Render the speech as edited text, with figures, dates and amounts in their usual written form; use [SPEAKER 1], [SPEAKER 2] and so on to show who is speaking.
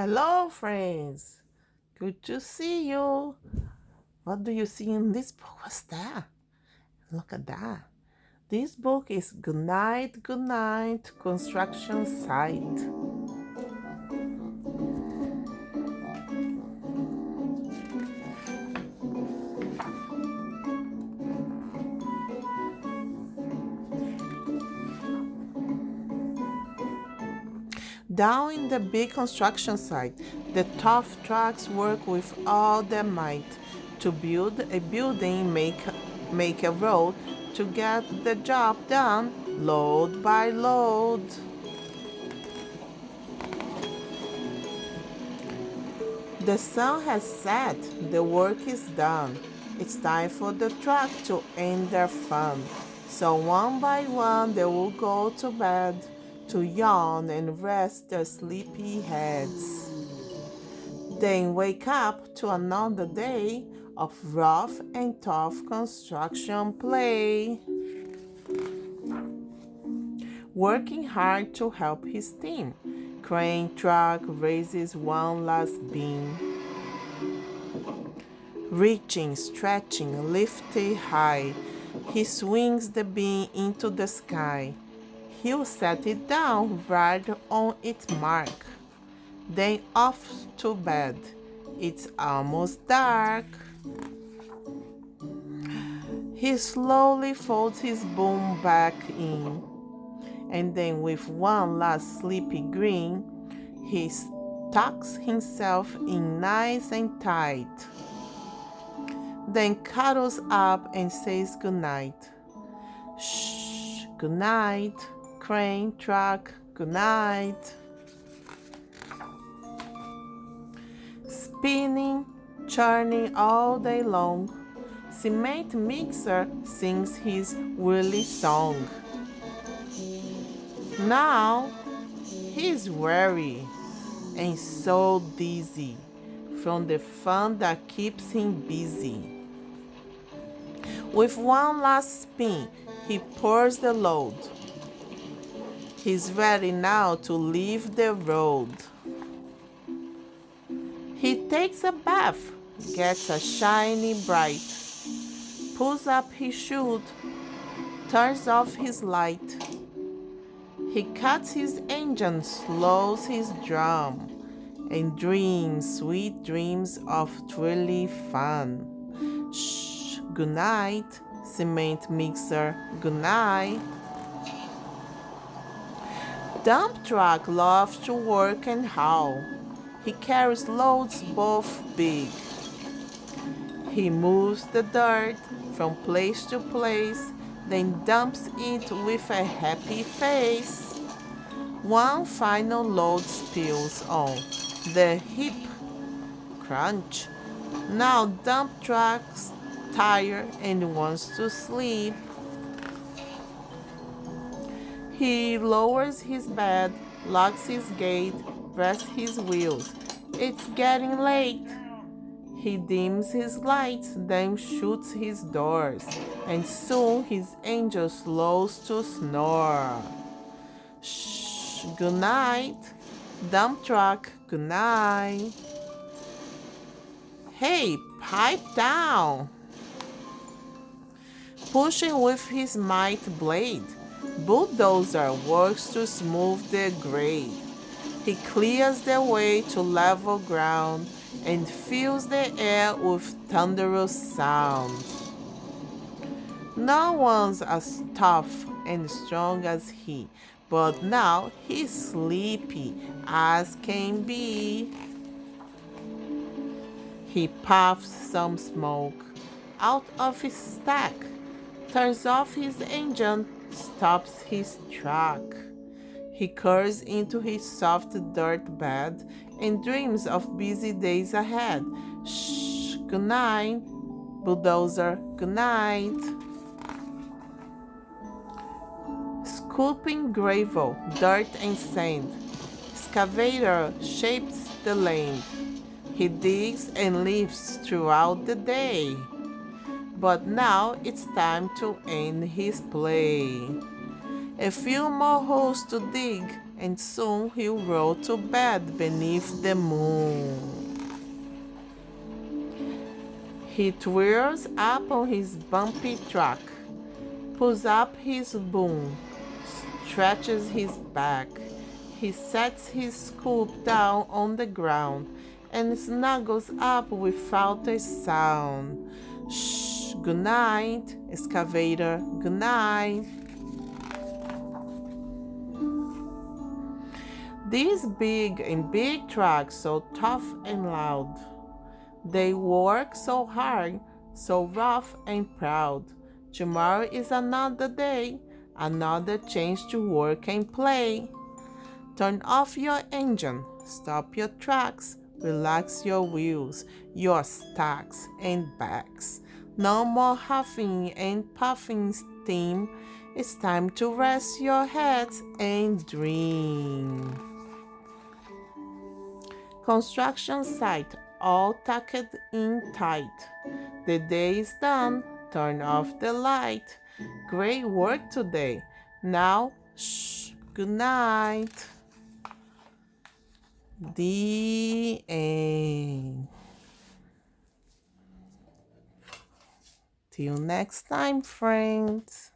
[SPEAKER 1] Hello, friends. Good to see you. What do you see in this book? What's that? Look at that. This book is Goodnight, Goodnight Construction Site. Down in the big construction site, the tough trucks work with all their might to build a building, make a road, to get the job done, load by load. The sun has set, the work is done. It's time for the truck to end their fun. So one by one they will go to bed to yawn and rest their sleepy heads. Then wake up to another day of rough and tough construction play. Working hard to help his team. Crane truck raises one last beam. Reaching, stretching, lifted high, he swings the beam into the sky. He'll set it down right on its mark. Then off to bed. It's almost dark. He slowly folds his boom back in, and then with one last sleepy grin, he tucks himself in nice and tight. Then cuddles up and says goodnight. Shh, goodnight, crane truck, goodnight. Spinning, churning all day long, cement mixer sings his woolly song. Now he's weary and so dizzy from the fun that keeps him busy. With one last spin, he pours the load. He's ready now to leave the road. He takes a bath, gets a shiny bright, pulls up his chute, turns off his light. He cuts his engine, slows his drum, and dreams sweet dreams of thrilly fun. Shh, goodnight, cement mixer, goodnight. Dump truck loves to work and haul. He carries loads both big. He moves the dirt from place to place, then dumps it with a happy face. One final load spills on the heap. Crunch. Now dump truck's tired and wants to sleep. He lowers his bed, locks his gate, rests his wheels. It's getting late. He dims his lights, then shuts his doors, and soon his angel slows to snore. Shh, good night, dump truck, good night. Hey, pipe down. Pushing with his might blade, bulldozer works to smooth the grade. He clears the way to level ground and fills the air with thunderous sound. No one's as tough and strong as he, but now he's sleepy as can be. He puffs some smoke out of his stack, turns off his engine, stops his truck. He curls into his soft dirt bed and dreams of busy days ahead. Shh, good night, bulldozer, good night. Scooping gravel, dirt and sand, excavator shapes the land. He digs and leaves throughout the day. But now it's time to end his play. A few more holes to dig, and soon he'll roll to bed beneath the moon. He twirls up on his bumpy truck, pulls up his boom, stretches his back. He sets his scoop down on the ground and snuggles up without a sound. Shh, good night, excavator, good night. These big trucks, so tough and loud. They work so hard, so rough and proud. Tomorrow is another day, another chance to work and play. Turn off your engine, stop your tracks, relax your wheels, your stacks and backs. No more huffing and puffing steam. It's time to rest your heads and dream. Construction site, all tucked in tight. The day is done, turn off the light. Great work today. Now, shh, good night. The end. Till next time, friends.